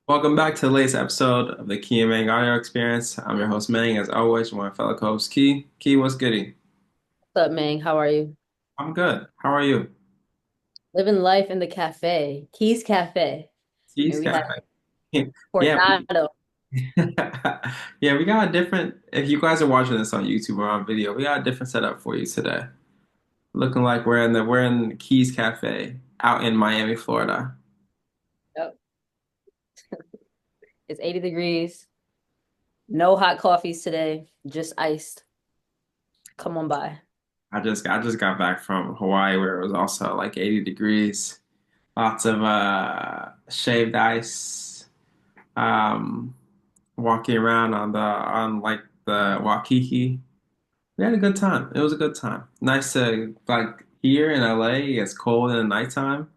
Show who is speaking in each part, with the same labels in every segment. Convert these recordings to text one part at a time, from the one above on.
Speaker 1: Welcome back to the latest episode of the Key and Mang audio experience. I'm your host, Mang, as always, with my fellow co-host, Key. Key, what's goody?
Speaker 2: What's up, Mang? How are you?
Speaker 1: I'm good. How are you?
Speaker 2: Living life in the cafe, Keys Cafe, and
Speaker 1: Keys
Speaker 2: we had
Speaker 1: Cafe. Yeah,
Speaker 2: cortado.
Speaker 1: yeah, we got a different. If you guys are watching this on YouTube or on video, we got a different setup for you today. Looking like we're in Keys Cafe out in Miami, Florida.
Speaker 2: Yep. It's 80 degrees. No hot coffees today, just iced. Come on by.
Speaker 1: I just got back from Hawaii where it was also like 80 degrees. Lots of shaved ice. Um, Walking around on like the Waikiki. We had a good time. It was a good time. Nice to like here in LA, it's cold in the nighttime.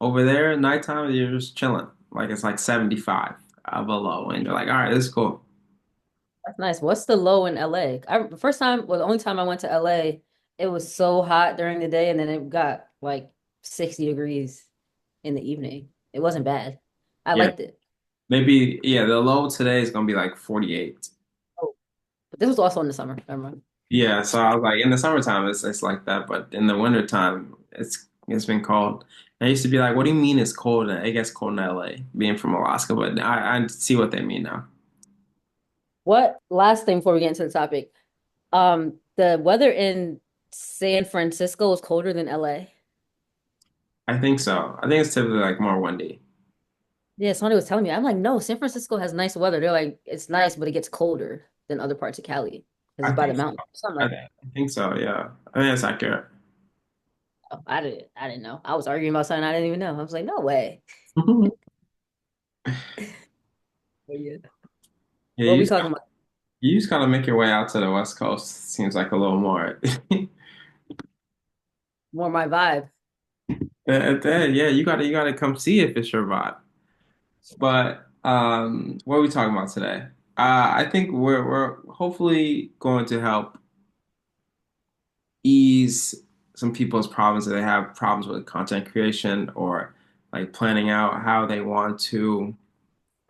Speaker 1: Over there, at nighttime, you're just chilling. Like it's like 75 below, and you're like, all right, this is cool.
Speaker 2: That's nice. What's the low in LA? The first time, well, the only time I went to LA, it was so hot during the day, and then it got like 60 degrees in the evening. It wasn't bad. I
Speaker 1: Yeah,
Speaker 2: liked it.
Speaker 1: maybe yeah. The low today is gonna be like 48.
Speaker 2: Oh, but this was also in the summer. Never mind.
Speaker 1: Yeah, so I was like, in the summertime, it's like that, but in the wintertime, it's been cold. And I used to be like, what do you mean it's cold? And it gets cold in LA, being from Alaska, but I see what they mean now.
Speaker 2: What last thing before we get into the topic? The weather in San Francisco is colder than LA.
Speaker 1: I think so. I think it's typically like more windy.
Speaker 2: Yeah, somebody was telling me. I'm like, no, San Francisco has nice weather. They're like, it's nice, but it gets colder than other parts of Cali because
Speaker 1: I
Speaker 2: it's by
Speaker 1: think
Speaker 2: the
Speaker 1: so.
Speaker 2: mountain. Something
Speaker 1: I,
Speaker 2: like that.
Speaker 1: I think so, yeah. I think that's accurate.
Speaker 2: Oh, I didn't know. I was arguing about something I didn't even know. I was like, no way. But yeah.
Speaker 1: Yeah,
Speaker 2: What are we talking about?
Speaker 1: you just gotta make your way out to the West Coast. Seems like a little more.
Speaker 2: More my vibe.
Speaker 1: Yeah, you gotta come see if it's your vibe. But what are we talking about today? I think we're hopefully going to help ease some people's problems that they have problems with content creation or like planning out how they want to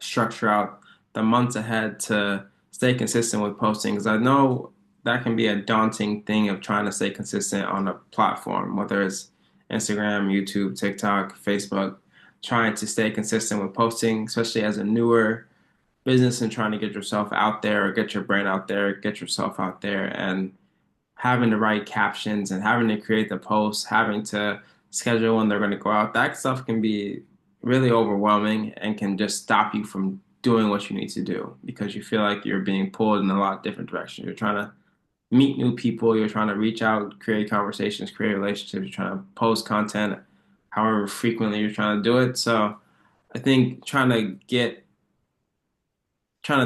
Speaker 1: structure out the months ahead to stay consistent with posting. Because I know that can be a daunting thing of trying to stay consistent on a platform, whether it's Instagram, YouTube, TikTok, Facebook, trying to stay consistent with posting, especially as a newer business and trying to get yourself out there or get your brand out there, get yourself out there and having to write captions and having to create the posts, having to schedule when they're going to go out. That stuff can be really overwhelming and can just stop you from doing what you need to do because you feel like you're being pulled in a lot of different directions. You're trying to meet new people, you're trying to reach out, create conversations, create relationships, you're trying to post content however frequently you're trying to do it. So I think trying to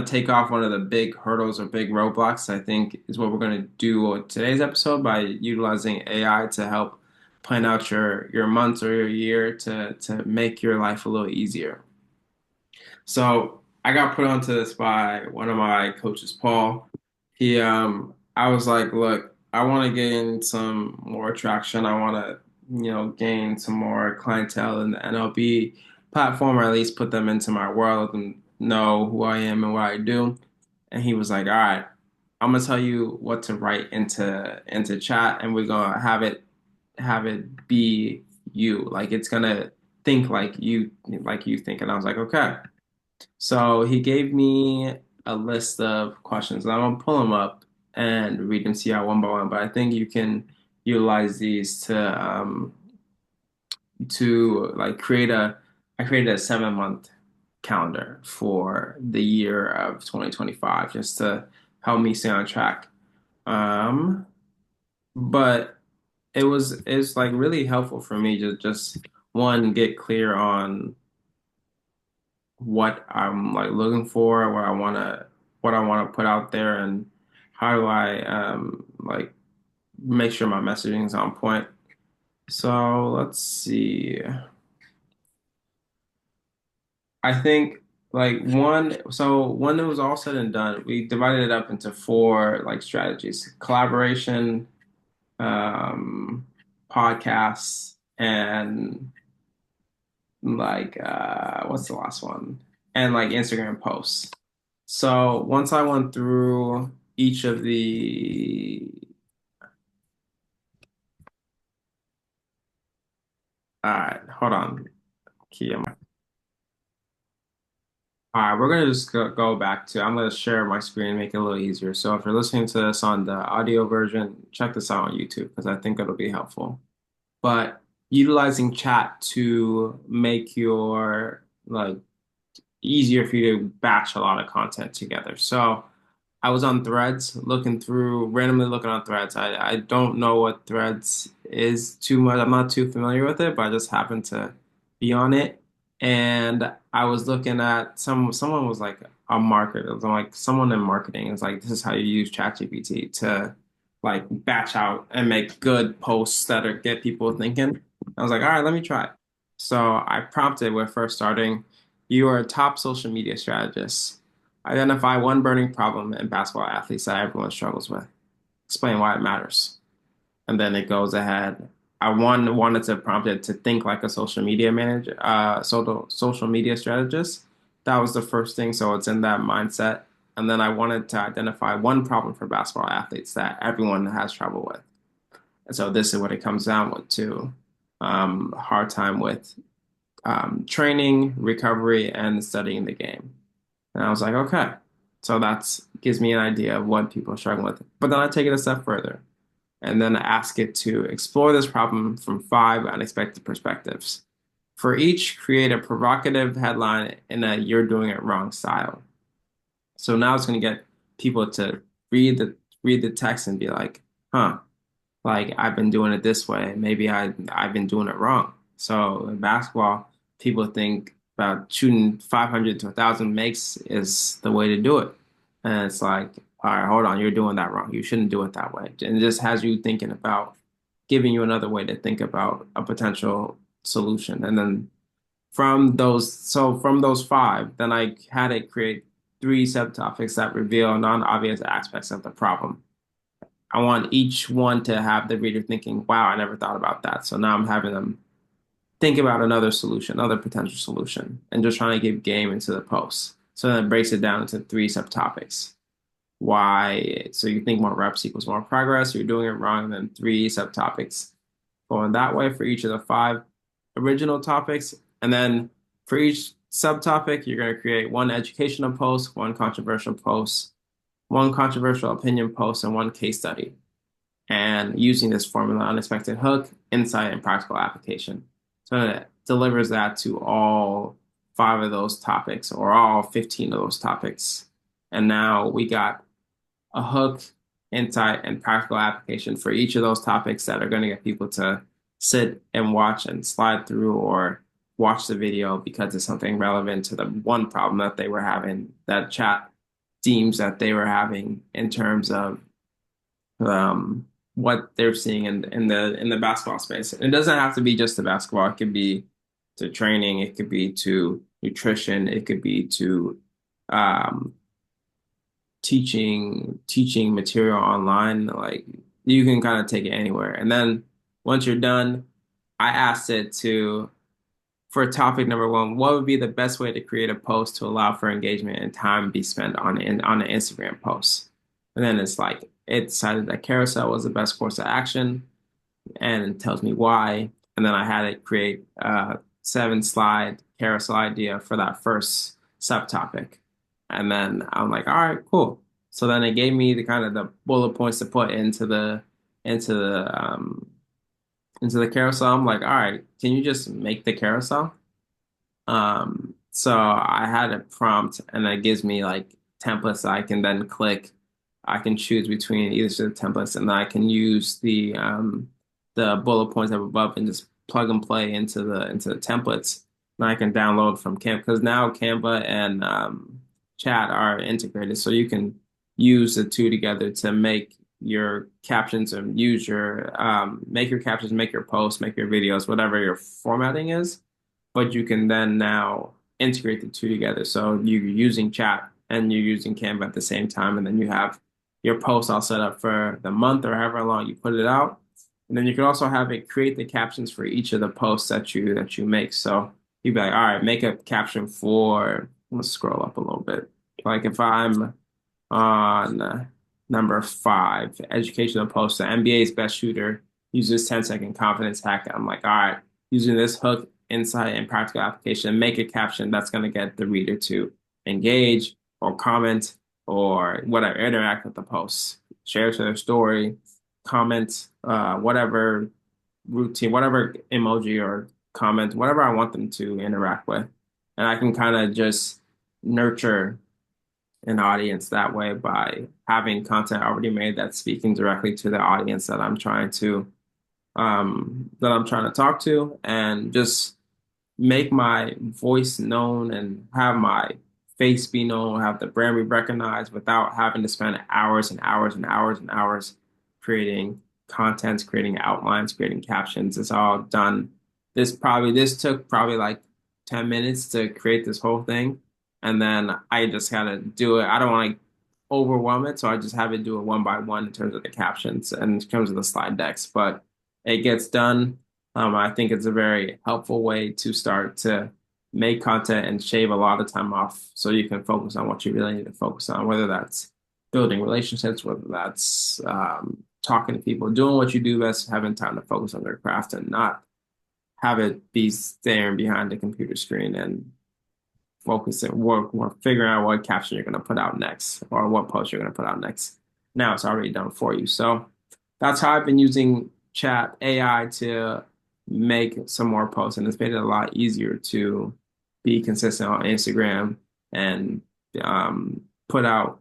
Speaker 1: take off one of the big hurdles or big roadblocks, I think is what we're going to do with today's episode by utilizing AI to help plan out your months or your year to make your life a little easier. So I got put onto this by one of my coaches, Paul. I was like, look, I want to gain some more traction. I want to, gain some more clientele in the NLP platform, or at least put them into my world and know who I am and what I do. And he was like, all right, I'm gonna tell you what to write into chat, and we're gonna have it be you. Like it's gonna think like you think. And I was like, okay. So he gave me a list of questions. I'm gonna pull them up and read them, see out one by one. But I think you can utilize these to like create a. I created a 7 month calendar for the year of 2025 just to help me stay on track. Um, but it's like really helpful for me to just one get clear on what I'm like looking for, what I wanna put out there, and how do I like make sure my messaging is on point. So let's see. I think like when it was all said and done, we divided it up into four like strategies: collaboration, um, podcasts, and like what's the last one? and like Instagram posts. So once I went through each of the, hold on, Kia. All right, we're gonna just go back to, I'm gonna share my screen and make it a little easier. So if you're listening to this on the audio version, check this out on YouTube because I think it'll be helpful. But utilizing chat to make your like easier for you to batch a lot of content together. So I was on Threads looking through, randomly looking on Threads. I don't know what Threads is too much. I'm not too familiar with it, but I just happened to be on it. And I was looking at someone was like a marketer. It was like someone in marketing is like, this is how you use ChatGPT to like batch out and make good posts that are get people thinking. I was like, all right, let me try it. So I prompted with first starting, you are a top social media strategist. Identify one burning problem in basketball athletes that everyone struggles with. Explain why it matters. And then it goes ahead. I wanted to prompt it to think like a social media manager, social media strategist. That was the first thing. So it's in that mindset. And then I wanted to identify one problem for basketball athletes that everyone has trouble with. And so this is what it comes down with to hard time with training, recovery, and studying the game. And I was like, okay. So that's gives me an idea of what people are struggling with. But then I take it a step further and then ask it to explore this problem from five unexpected perspectives. For each, create a provocative headline in a you're doing it wrong style. So now it's going to get people to read the read the text and be like, huh, like I've been doing it this way. Maybe I've been doing it wrong. So in basketball, people think about shooting 500 to 1,000 makes is the way to do it. And it's like, all right, hold on, you're doing that wrong. You shouldn't do it that way. And it just has you thinking about giving you another way to think about a potential solution. And then from those five, then I had it create three subtopics that reveal non-obvious aspects of the problem. I want each one to have the reader thinking, wow, I never thought about that. So now I'm having them think about another solution, another potential solution, and just trying to give game into the post. So then it breaks it down into three subtopics. Why? So you think more reps equals more progress, you're doing it wrong, and then three subtopics going that way for each of the five original topics. And then for each subtopic, you're going to create one educational post, one controversial opinion post, and one case study and using this formula, unexpected hook, insight, and practical application. So it delivers that to all five of those topics or all 15 of those topics. And now we got a hook, insight, and practical application for each of those topics that are going to get people to sit and watch and slide through or watch the video because it's something relevant to the one problem that they were having, that chat deems that they were having in terms of what they're seeing in the basketball space. It doesn't have to be just the basketball. It could be to training. It could be to nutrition. It could be to um, teaching material online. Like you can kind of take it anywhere. And then once you're done, I asked it to for topic number one, what would be the best way to create a post to allow for engagement and time be spent on an Instagram post? And then it's like it decided that carousel was the best course of action and it tells me why. And then I had it create a 7 slide carousel idea for that first subtopic. And then I'm like, all right, cool. So then it gave me the kind of the bullet points to put into the into the carousel. I'm like, all right, can you just make the carousel? So I had a prompt and that gives me like templates that I can then click. I can choose between either of the templates and I can use the bullet points up above and just plug and play into the templates. And I can download from Canva because now Canva and Chat are integrated. So you can use the two together to make your captions and use your make your captions, make your posts, make your videos, whatever your formatting is, but you can then now integrate the two together. So you're using chat and you're using Canva at the same time, and then you have your post all set up for the month or however long you put it out. And then you can also have it create the captions for each of the posts that you make. So you'd be like, all right, make a caption for let's scroll up a little bit. Like if I'm on number five, educational post, the NBA's best shooter uses 10-second confidence hack. I'm like, all right, using this hook, insight, and practical application, make a caption that's going to get the reader to engage or comment or whatever, interact with the post, share to their story, comment, whatever routine, whatever emoji or comment, whatever I want them to interact with. And I can kind of just nurture an audience that way by having content already made that's speaking directly to the audience that I'm trying to talk to and just make my voice known and have my face be known, have the brand be recognized without having to spend hours and hours and hours and hours creating content, creating outlines, creating captions. It's all done. This took probably like 10 minutes to create this whole thing. And then I just gotta do it. I don't want to overwhelm it, so I just have it do it one by one in terms of the captions and in terms of the slide decks. But it gets done. I think it's a very helpful way to start to make content and shave a lot of time off so you can focus on what you really need to focus on, whether that's building relationships, whether that's talking to people, doing what you do best, having time to focus on their craft and not have it be staring behind the computer screen and focusing, work, figuring out what caption you're going to put out next or what post you're going to put out next. Now it's already done for you. So that's how I've been using chat AI to make some more posts, and it's made it a lot easier to be consistent on Instagram and put out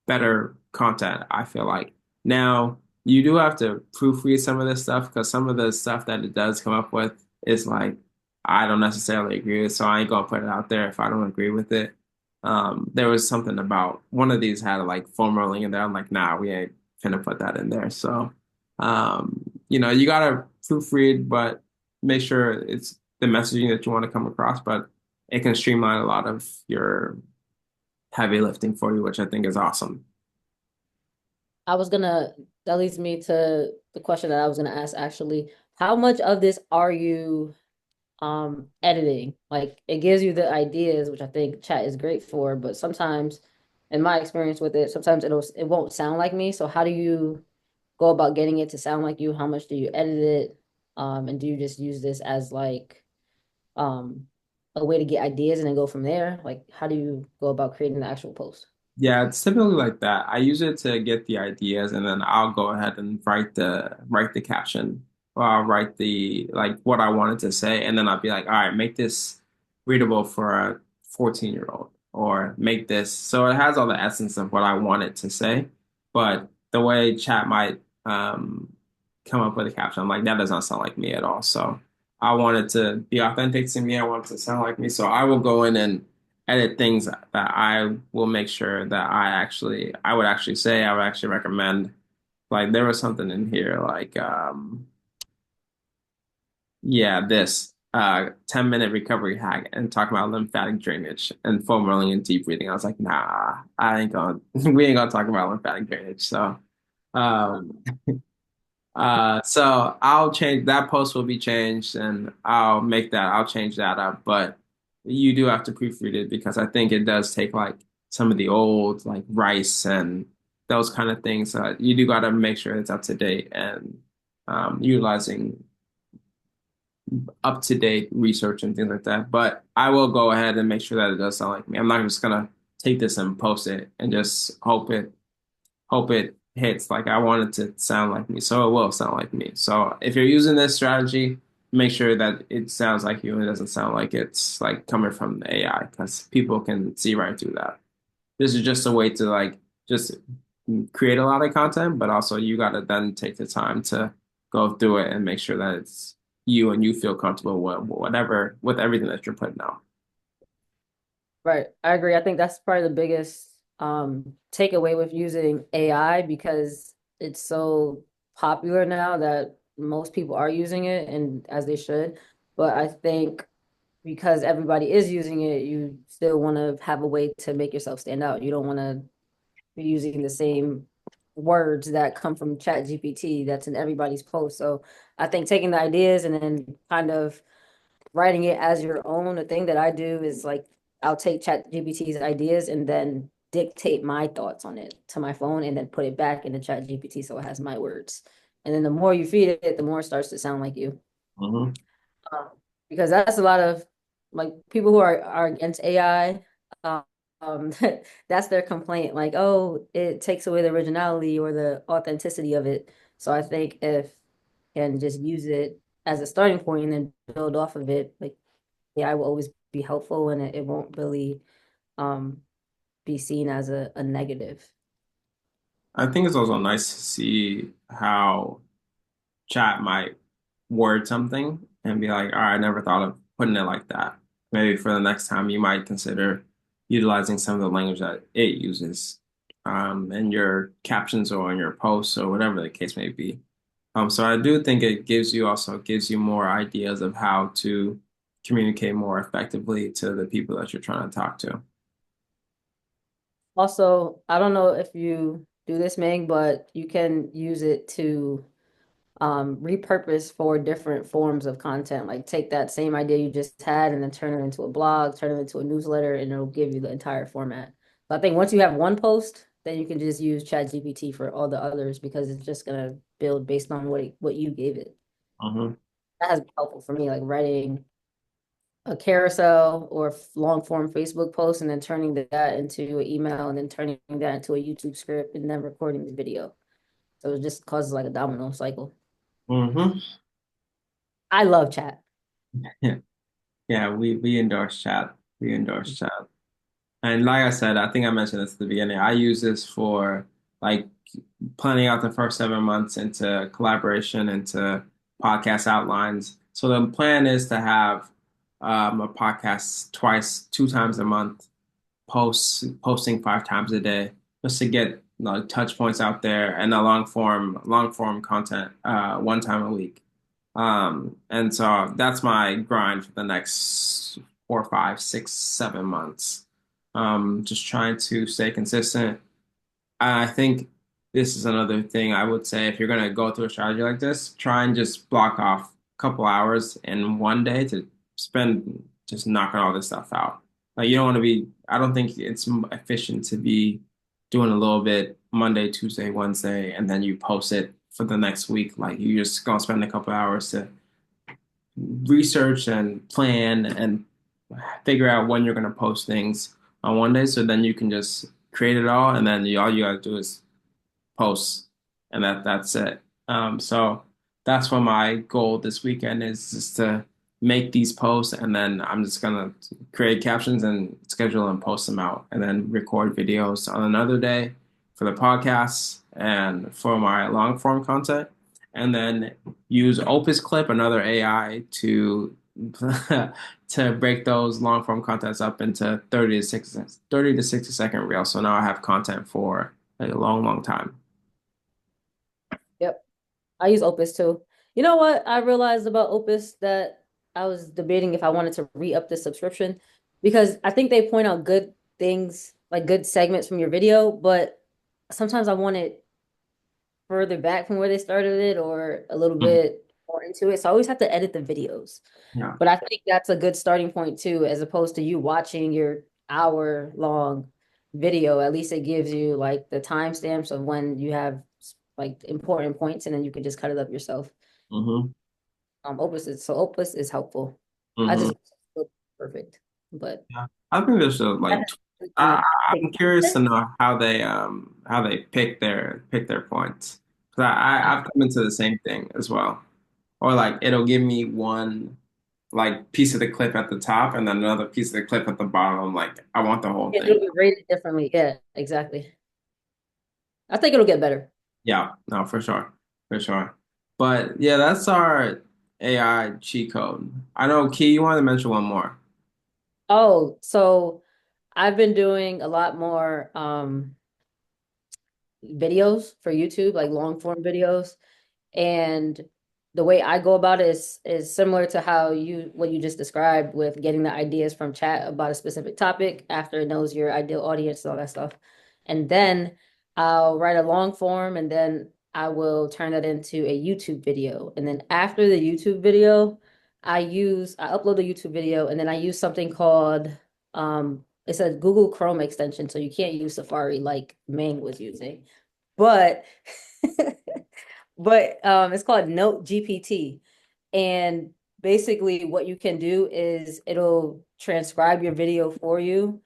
Speaker 1: better content, I feel like. Now, you do have to proofread some of this stuff because some of the stuff that it does come up with is like, I don't necessarily agree with, so I ain't gonna put it out there if I don't agree with it. There was something about one of these had like foam rolling in there. I'm like, nah, we ain't finna put that in there. So, you gotta proofread, but make sure it's the messaging that you want to come across, but it can streamline a lot of your heavy lifting for you, which I think is awesome.
Speaker 2: I was gonna, that leads me to the question that I was gonna ask actually. How much of this are you editing? Like it gives you the ideas, which I think chat is great for, but sometimes in my experience with it, sometimes it won't sound like me. So how do you go about getting it to sound like you? How much do you edit it? And do you just use this as like um a way to get ideas and then go from there? Like how do you go about creating the actual post?
Speaker 1: Yeah, it's typically like that. I use it to get the ideas and then I'll go ahead and write the caption or I'll write the like what I wanted to say and then I'll be like, all right, make this readable for a 14-year-old or make this so it has all the essence of what I wanted to say. But the way chat might come up with a caption, I'm like, that does not sound like me at all. So I want it to be authentic to me. I want it to sound like me. So I will go in and edit things that I will make sure that I would actually say, I would actually recommend. Like there was something in here like yeah, this 10-minute recovery hack and talk about lymphatic drainage and foam rolling and deep breathing. I was like, nah, I ain't gonna we ain't gonna talk about lymphatic drainage. Um so I'll change that post will be changed and I'll change that up. But you do have to proofread it because I think it does take like some of the old like rice and those kind of things. You do got to make sure it's up to date and utilizing up to date research and things like that. But I will go ahead and make sure that it does sound like me. I'm not just gonna take this and post it and just hope it hits. Like I want it to sound like me, so it will sound like me. So if you're using this strategy, make sure that it sounds like you and it doesn't sound like it's like coming from the AI because people can see right through that. This is just a way to like just create a lot of content, but also you got to then take the time to go through it and make sure that it's you and you feel comfortable with whatever with everything that you're putting out.
Speaker 2: Right. I agree. I think that's probably the biggest takeaway with using AI because it's so popular now that most people are using it and as they should. But I think because everybody is using it, you still want to have a way to make yourself stand out. You don't want to be using the same words that come from ChatGPT that's in everybody's post. So I think taking the ideas and then kind of writing it as your own. The thing that I do is like I'll take ChatGPT's ideas and then dictate my thoughts on it to my phone and then put it back into ChatGPT so it has my words. And then the more you feed it, the more it starts to sound like you.
Speaker 1: Hmm.
Speaker 2: Um, because that's a lot of like people who are against AI. Um, that's their complaint. Like, oh, it takes away the originality or the authenticity of it. So I think if can just use it as a starting point and then build off of it, like AI will always be helpful and it won't really um be seen as a negative.
Speaker 1: I think it's also nice to see how chat might word something and be like, all right, I never thought of putting it like that. Maybe for the next time, you might consider utilizing some of the language that it uses in your captions or in your posts or whatever the case may be. So I do think it gives you more ideas of how to communicate more effectively to the people that you're trying to talk to.
Speaker 2: Also, I don't know if you do this, Mang, but you can use it to repurpose for different forms of content. Like take that same idea you just had and then turn it into a blog, turn it into a newsletter, and it'll give you the entire format. So I think once you have one post, then you can just use ChatGPT for all the others because it's just gonna build based on what you gave it.
Speaker 1: Hmm.
Speaker 2: That has been helpful for me, like writing a carousel or long form Facebook post and then turning that into an email and then turning that into a YouTube script and then recording the video. So it just causes like a domino cycle.
Speaker 1: Hmm.
Speaker 2: I love chat.
Speaker 1: Yeah, yeah, we endorse chat. We endorse chat. And like I said, I think I mentioned this at the beginning. I use this for like planning out the first 7 months into collaboration, into podcast outlines. So the plan is to have a podcast twice, 2 times a month, posting 5 times a day, just to get like touch points out there and a long form content 1 time a week. And so that's my grind for the next 4, 5, 6, 7 months. Just trying to stay consistent. I think this is another thing I would say if you're going to go through a strategy like this, try and just block off a couple hours in one day to spend just knocking all this stuff out. Like you don't want to be, I don't think it's efficient to be doing a little bit Monday, Tuesday, Wednesday, and then you post it for the next week. Like you just gonna spend a couple hours to research and plan and figure out when you're going to post things on one day so then you can just create it all and then all you got to do is posts, and that's it. So that's what my goal this weekend is, just to make these posts, and then I'm just gonna create captions and schedule and post them out, and then record videos on another day for the podcasts and for my long form content, and then use Opus Clip, another AI, to to break those long form contents up into 30 to 60 second reels. So now I have content for like a long time.
Speaker 2: Yep. I use Opus too. You know what I realized about Opus that I was debating if I wanted to re-up the subscription because I think they point out good things, like good segments from your video, but sometimes I want it further back from where they started it or a little
Speaker 1: Mhm.
Speaker 2: bit more into it. So I always have to edit the videos.
Speaker 1: Yeah.
Speaker 2: But I think that's a good starting point too, as opposed to you watching your hour long video. At least it gives you like the timestamps of when you have like important points and then you can just cut it up yourself.
Speaker 1: Hmm.
Speaker 2: Opus is helpful. I
Speaker 1: Hmm.
Speaker 2: just perfect. But
Speaker 1: Yeah. I think there's a like I, I'm curious to know how they pick their points. 'Cause I've come into the same thing as well. Or like it'll give me one like piece of the clip at the top and then another piece of the clip at the bottom. I'm like, I want the whole thing.
Speaker 2: it'll be rated differently. Yeah, exactly. I think it'll get better.
Speaker 1: Yeah, no, for sure. For sure. But yeah, that's our AI cheat code. I know, Key, you wanted to mention one more.
Speaker 2: Oh, so I've been doing a lot more videos for YouTube, like long form videos. And the way I go about it is similar to how you what you just described with getting the ideas from chat about a specific topic after it knows your ideal audience and all that stuff. And then I'll write a long form and then I will turn that into a YouTube video. And then after the YouTube video, I upload the YouTube video and then I use something called It's a Google Chrome extension, so you can't use Safari like Mang was using. But it's called Note GPT. And basically what you can do is it'll transcribe your video for you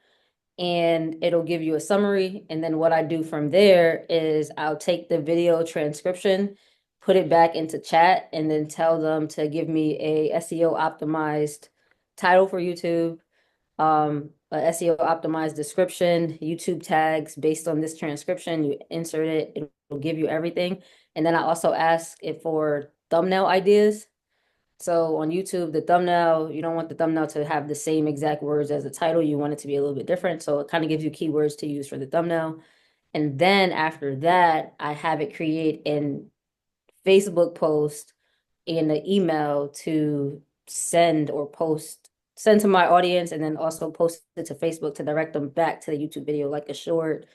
Speaker 2: and it'll give you a summary. And then what I do from there is I'll take the video transcription, put it back into chat, and then tell them to give me a SEO optimized title for YouTube, a SEO optimized description, YouTube tags based on this transcription. You insert it, it'll give you everything. And then I also ask it for thumbnail ideas. So on YouTube, the thumbnail, you don't want the thumbnail to have the same exact words as the title. You want it to be a little bit different. So it kind of gives you keywords to use for the thumbnail. And then after that, I have it create an Facebook post and an email to send to my audience, and then also post it to Facebook to direct them back to the YouTube video, like a short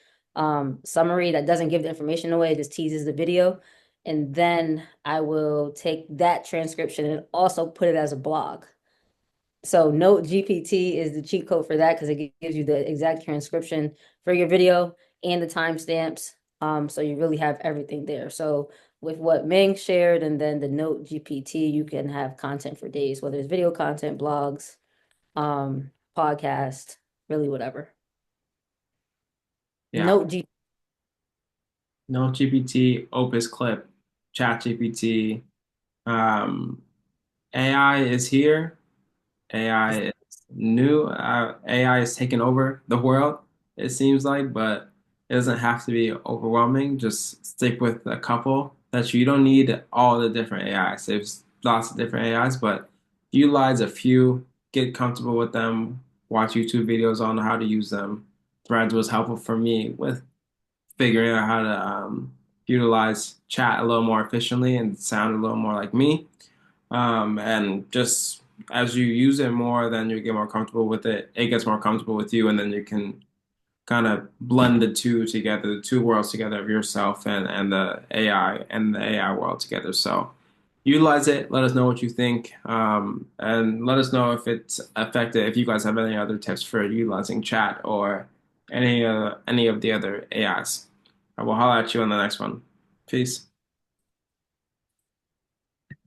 Speaker 2: summary that doesn't give the information away, it just teases the video. And then I will take that transcription and also put it as a blog. So Note GPT is the cheat code for that because it gives you the exact transcription for your video and the timestamps. So you really have everything there. So with what Ming shared and then the Note GPT, you can have content for days, whether it's video content, blogs, podcast, really whatever.
Speaker 1: Yeah.
Speaker 2: Note G
Speaker 1: No GPT, Opus Clip, ChatGPT. Um, AI is here. AI is new. AI is taking over the world, it seems like, but it doesn't have to be overwhelming. Just stick with a couple that you don't need all the different AIs. There's lots of different AIs, but utilize a few, get comfortable with them, watch YouTube videos on how to use them. Threads was helpful for me with figuring out how to utilize chat a little more efficiently and sound a little more like me. And just as you use it more, then you get more comfortable with it. It gets more comfortable with you, and then you can kind of blend the two together, the two worlds together of yourself and the AI world together. So utilize it. Let us know what you think, and let us know if it's effective. If you guys have any other tips for utilizing chat or any of the other AIs, I will holler at you on the next one. Peace.